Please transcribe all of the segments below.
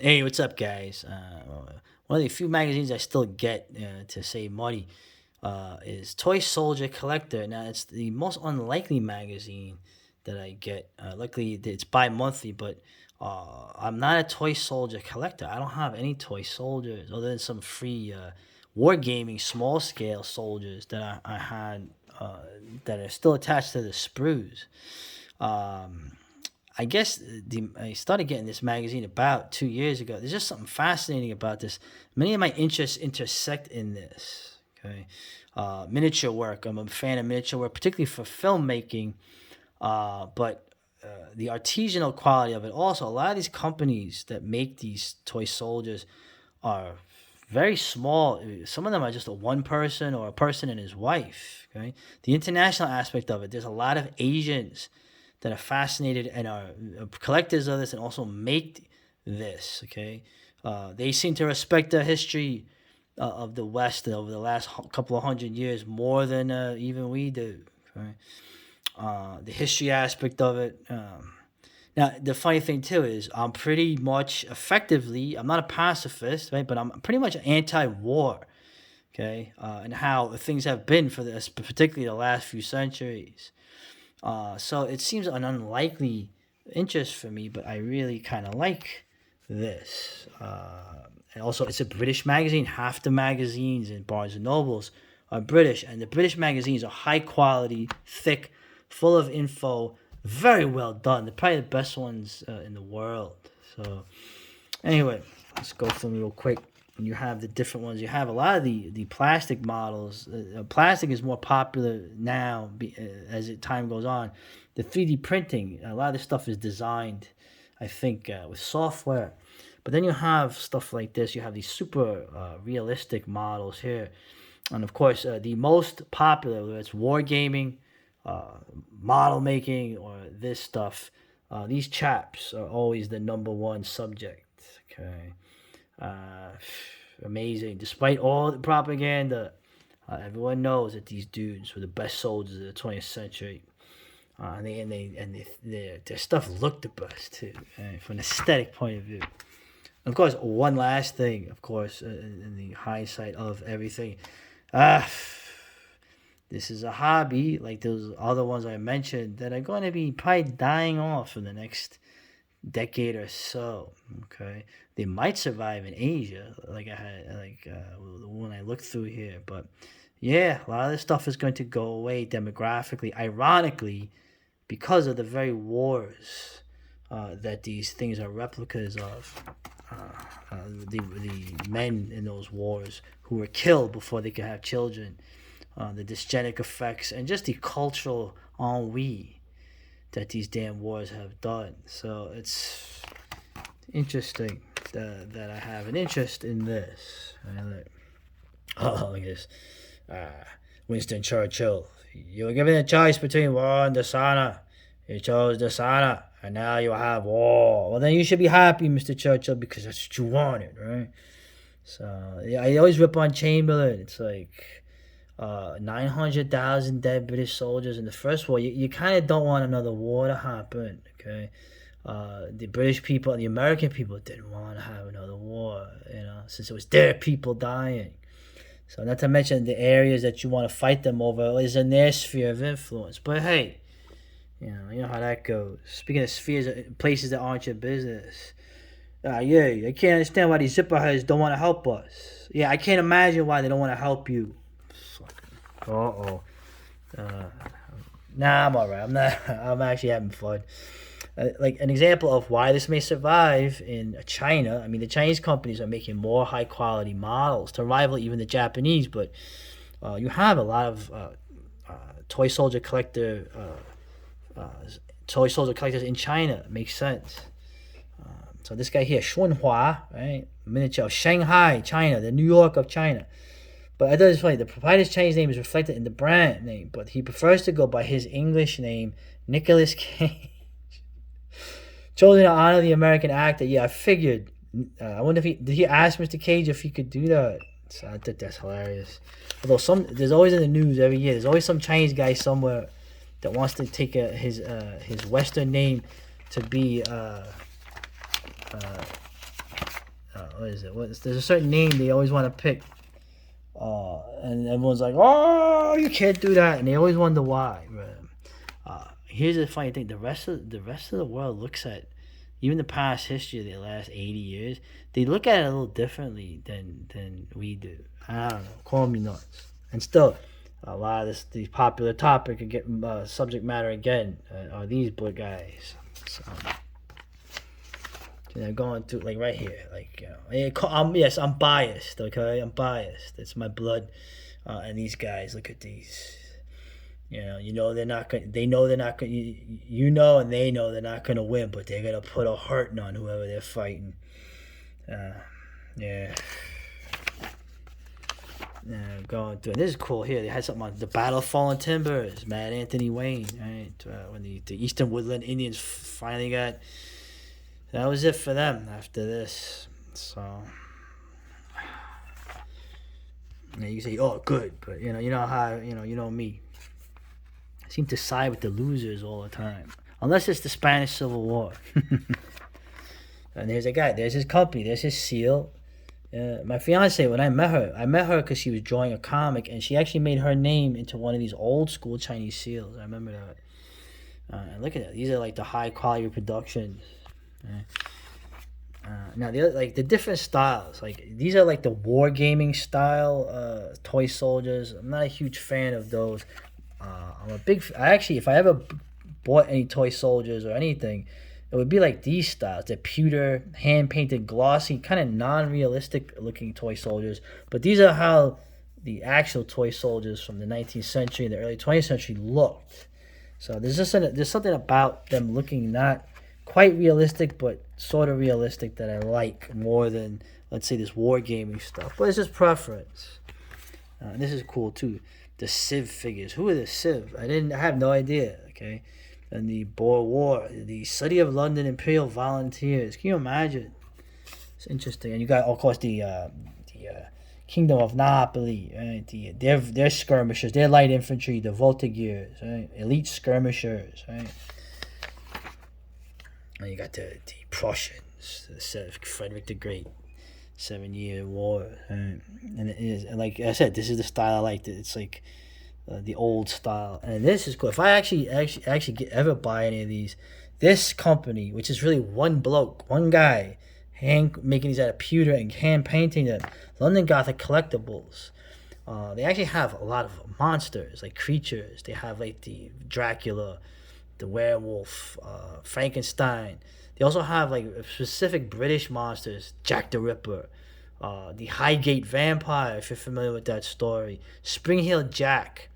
Hey, what's up, guys? One of the few magazines I still get to save money is Toy Soldier Collector. Now, it's the most unlikely magazine that I get. Luckily, it's bi-monthly, but I'm not a Toy Soldier collector. I don't have any Toy Soldiers other than some free wargaming small-scale soldiers that I had that are still attached to the sprues. Um, I guess I started getting this magazine about 2 years ago. There's just something fascinating about this. Many of my interests intersect in this. Okay, miniature work. I'm a fan of miniature work, particularly for filmmaking. But the artisanal quality of it. Also, a lot of these companies that make these toy soldiers are very small. Some of them are just a one person or a person and his wife. Okay, the international aspect of it. There's a lot of Asians that are fascinated and are collectors of this and also make this. Okay, they seem to respect the history of the West over the last couple of hundred years more than even we do. Okay? The history aspect of it. Now, the funny thing too is I'm pretty much effectively, I'm not a pacifist, right? But I'm pretty much anti-war, okay? And how things have been for this, particularly the last few centuries. So it seems an unlikely interest for me, but I really kind of like this. And also, it's a British magazine. Half the magazines in Barnes and Nobles are British, and the British magazines are high quality, thick, full of info, very well done. They're probably the best ones in the world. So, anyway, let's go through them real quick. And you have the different ones. You have a lot of the plastic models. Plastic is more popular now as time goes on. The 3D printing, a lot of this stuff is designed, I think, with software. But then you have stuff like this. You have these super realistic models here. And of course, the most popular, whether it's wargaming, model making, or this stuff, these chaps are always the number one subject. Okay. Uh, Amazing. Despite all the propaganda, everyone knows that these dudes were the best soldiers of the 20th century. Their stuff looked the best too, from an aesthetic point of view. And of course, one last thing, of course, in the hindsight of everything, ah, this is a hobby like those other ones I mentioned that are going to be probably dying off in the next decade or so. Okay, they might survive in Asia, like I had, the one I looked through here, but yeah, a lot of this stuff is going to go away demographically. Ironically, because of the very wars that these things are replicas of. The men in those wars who were killed before they could have children, the dysgenic effects, and just the cultural ennui that these damn wars have done. So it's interesting that I have an interest in this. Oh, look at this. Winston Churchill. You were given a choice between war and dishonor. You chose dishonor, and now you have war. Well, then you should be happy, Mr. Churchill, because that's what you wanted, right? So, yeah, I always rip on Chamberlain. It's like 900,000 dead British soldiers in the First War. You kind of don't want another war to happen, okay? The British people and the American people didn't want to have another war, since it was their people dying. So, not to mention the areas that you want to fight them over is in their sphere of influence. But hey, you know how that goes. Speaking of spheres, places that aren't your business. Yeah, I can't understand why these zipperheads don't want to help us. Yeah, I can't imagine why they don't want to help you. Uh-oh. Uh, nah, I'm alright. I'm not. I'm actually having fun. Like an example of why this may survive in China. I mean, the Chinese companies are making more high quality models to rival even the Japanese. But you have a lot of toy soldier collector. Toy soldier collectors in China. Makes sense. So this guy here, Shunhua, right? Miniature of Shanghai, China, the New York of China. But I thought it's funny. The proprietor's Chinese name is reflected in the brand name, but he prefers to go by his English name, Nicolas Cage. Chosen to honor the American actor. Yeah, I figured. I wonder if did he ask Mr. Cage if he could do that. So I think that's hilarious. Although there's always in the news every year. There's always some Chinese guy somewhere that wants to take his Western name to be what is it? There's a certain name they always want to pick. And everyone's like, oh, you can't do that. And they always wonder why. Here's the funny thing. The rest of the world looks at even the past history of the last 80 years. They look at it a little differently than we do. I don't know. Call me nuts. And still, a lot of the popular topic and get subject matter again are these boy guys. So they're going through like right here, like yes, I'm biased. Okay, I'm biased. It's my blood, and these guys. Look at these. You know they're not going. They know they're not going. You know, and they know they're not going to win, but they're going to put a hurting on whoever they're fighting. Yeah. Going through. And this is cool here. They had something on the Battle of Fallen Timbers. Mad Anthony Wayne. Right, when the Eastern Woodland Indians finally got. That was it for them after this. So. You say, oh, good, but you know how you know me. I seem to side with the losers all the time, unless it's the Spanish Civil War. And there's a guy. There's his company. There's his seal. My fiance, when I met her because she was drawing a comic, and she actually made her name into one of these old school Chinese seals. I remember that. And look at that. These are like the high quality reproductions. Now the different styles, like these are like the wargaming style toy soldiers. I'm not a huge fan of those. If I ever bought any toy soldiers or anything, it would be like these styles. They're pewter, hand painted, glossy, kind of non-realistic looking toy soldiers. But these are how the actual toy soldiers from the 19th century and the early 20th century looked. So there's something about them looking not quite realistic, but sort of realistic that I like more than, let's say, this wargaming stuff. But it's just preference. This is cool too. The Civ figures. Who are the Civ? I have no idea. Okay, and the Boer War, the City of London Imperial Volunteers. Can you imagine? It's interesting. And you got, of course, the Kingdom of Napoli. Right? Their skirmishers, their light infantry, the Voltigeurs, right? Elite skirmishers. Right? And you got the Prussians, Frederick the Great, 7-Year War, right? And it is, and like I said, this is the style I like. It's like the old style, and this is cool. If I actually ever buy any of these, this company, which is really one bloke, one guy, hand making these out of pewter and hand painting them, London Gothic Collectibles. They actually have a lot of monsters, like creatures. They have like the Dracula, the werewolf, Frankenstein. They also have like specific British monsters, Jack the Ripper, the Highgate Vampire, if you're familiar with that story, Spring Heel Jack.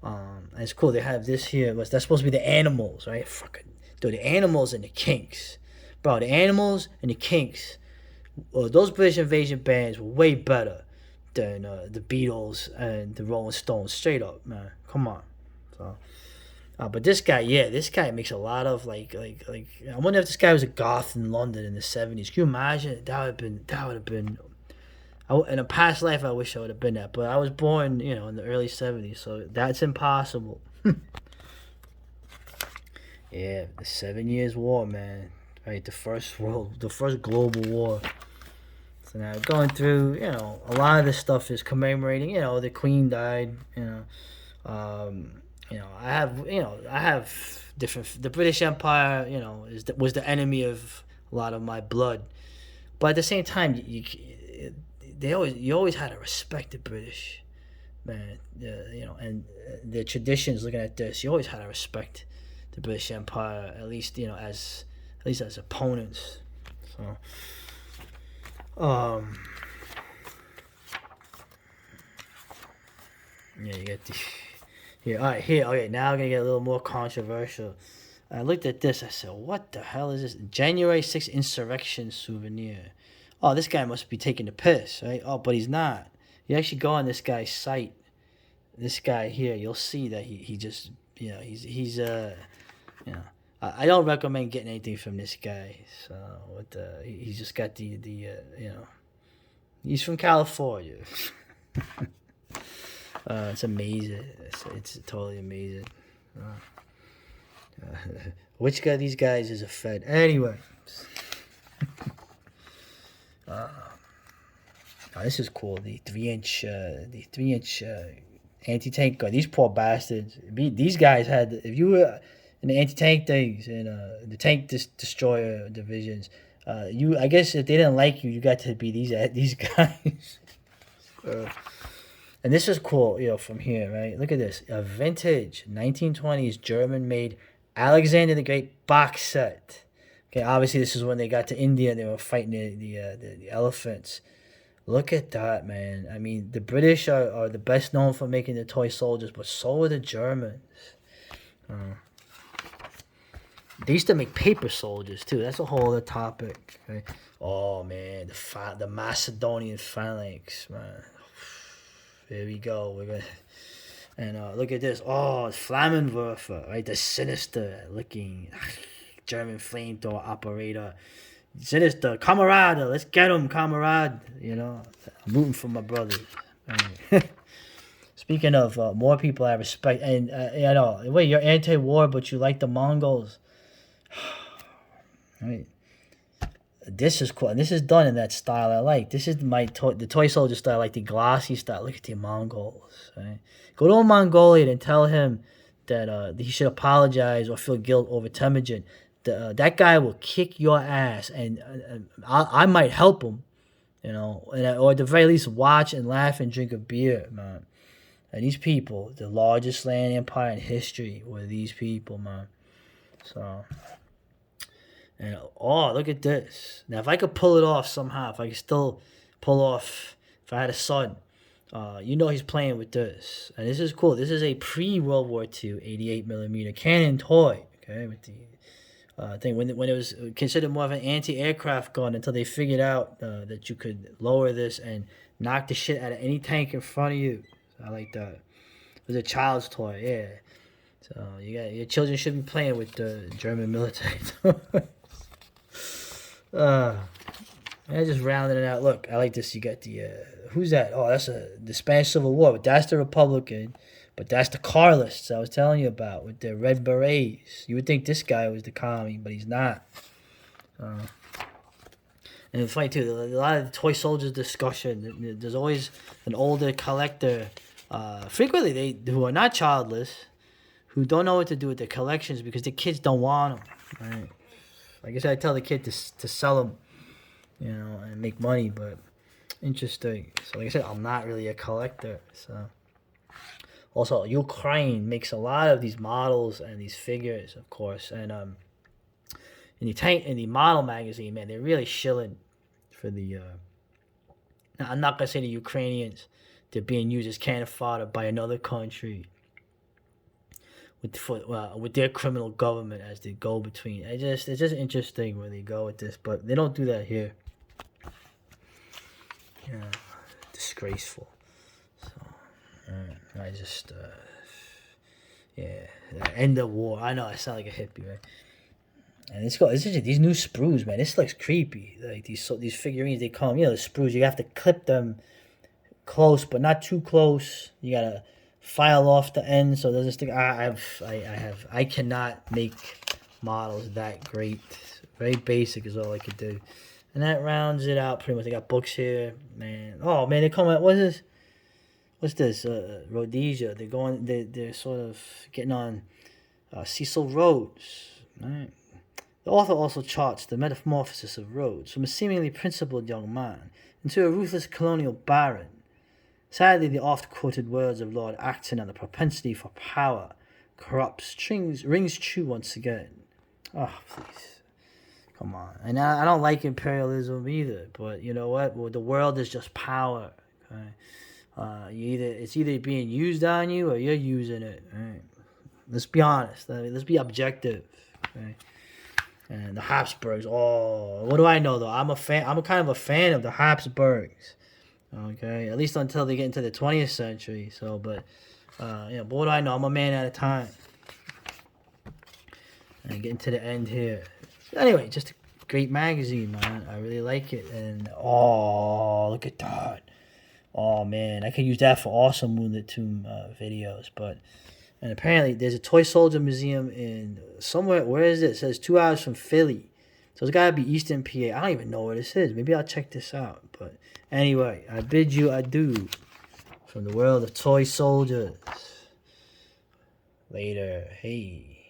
And it's cool. They have this here. That's supposed to be the animals, right? Fucking dude, the animals and the Kinks, bro. The animals and the Kinks. Those British invasion bands were way better than the Beatles and the Rolling Stones. Straight up, man. Come on. So. But this guy makes a lot of like. I wonder if this guy was a goth in London in the 70s. Can you imagine? That would have been. In a past life, I wish I would have been that. But I was born, in the early 70s, so that's impossible. Yeah, the 7 Years War, man. Right, the first global war. So now going through, a lot of this stuff is commemorating, the Queen died, I have different. The British Empire, was the enemy of a lot of my blood, but at the same time, you always had to respect the British, man. And the traditions. Looking at this, you always had to respect the British Empire, at least as opponents. So, yeah, you get the. Here, all right, here. Okay, now I'm gonna get a little more controversial. I looked at this. I said, "What the hell is this?" January 6th insurrection souvenir. Oh, this guy must be taking the piss, right? Oh, but he's not. You actually go on this guy's site. This guy here, you'll see that he just, he's I don't recommend getting anything from this guy. So he's just got he's from California. It's amazing. It's totally amazing. Which guy? These guys is a Fed. Anyway. Oh, this is cool. The 3-inch anti-tank gun. These poor bastards. These guys had. If you were in the anti-tank things and the tank destroyer divisions, I guess if they didn't like you, you got to be these guys. And this is cool, from here, right? Look at this, a vintage 1920s German-made Alexander the Great box set. Okay, obviously this is when they got to India and they were fighting the elephants. Look at that, man. I mean, the British are the best known for making the toy soldiers, but so are the Germans. They used to make paper soldiers, too. That's a whole other topic. Okay? Oh, man, the Macedonian Phalanx, man. Here we go. We're gonna and look at this. Oh, it's Flammenwerfer, right? The sinister-looking German flamethrower operator. Sinister, comrade, let's get him, comrade. I'm rooting for my brothers. Right. Speaking of more people I respect, and wait, you're anti-war, but you like the Mongols, right? This is cool, and this is done in that style I like. This is the toy soldier style, like the glossy style. Look at the Mongols. Right? Go to a Mongolian and tell him that he should apologize or feel guilt over Temujin. That guy will kick your ass, and I might help him, or at the very least watch and laugh and drink a beer, man. And these people, the largest land empire in history, were these people, man. So. And look at this. Now, if I could pull it off somehow, if I could still pull off, if I had a son, he's playing with this. And this is cool. This is a pre-World War II 88mm cannon toy. Okay, with the thing when it was considered more of an anti-aircraft gun until they figured out that you could lower this and knock the shit out of any tank in front of you. So I like that. It was a child's toy, yeah. So your children should be playing with the German military. Just rounding it out. Look, I like this. You got the who's that? Oh, that's the Spanish Civil War, but that's the Republican. But that's the Carlists I was telling you about with the red berets. You would think this guy was the commie, but he's not. And it's funny too. A lot of the toy soldiers discussion. There's always an older collector. Frequently, who are not childless, who don't know what to do with their collections because the kids don't want them. Right? I guess I tell the kid to sell them, and make money. But interesting. So like I said, I'm not really a collector. So also, Ukraine makes a lot of these models and these figures, of course. And in the model magazine, man, they're really shilling for the. Now, I'm not gonna say the Ukrainians. They're being used as cannon fodder by another country. With their criminal government as they go between. It's just interesting where they go with this, but they don't do that here. Yeah, disgraceful. So, I just, end the war. I know I sound like a hippie, right? And these new sprues, man. This looks creepy. Like these figurines, they come, the sprues. You have to clip them close, but not too close. You gotta file off the end so it doesn't stick. I cannot make models that great. Very basic is all I could do, and that rounds it out pretty much. I got books here, man. Oh man, they come out. What's this? Rhodesia. They're sort of getting on Cecil Rhodes. Right. The author also charts the metamorphosis of Rhodes from a seemingly principled young man into a ruthless colonial baron. Sadly, the oft-quoted words of Lord Acton and the propensity for power corrupts rings true once again. Oh, please. Come on. And I don't like imperialism either, but you know what? Well, the world is just power. Okay? It's either being used on you or you're using it. Right? Let's be honest. Let's be objective. Okay? And the Habsburgs. Oh, what do I know though? I'm kind of a fan of the Habsburgs. Okay, at least until they get into the 20th century. So, but what do I know? I'm a man at a time. And getting to the end here. Anyway, just a great magazine, man. I really like it. And look at that. Oh man, I could use that for awesome Moonlit Tomb videos. And apparently there's a toy soldier museum in somewhere. Where is it? It says 2 hours from Philly. So it's gotta be Eastern PA. I don't even know where this is. Maybe I'll check this out. But anyway, I bid you adieu from the world of toy soldiers. Later. Hey.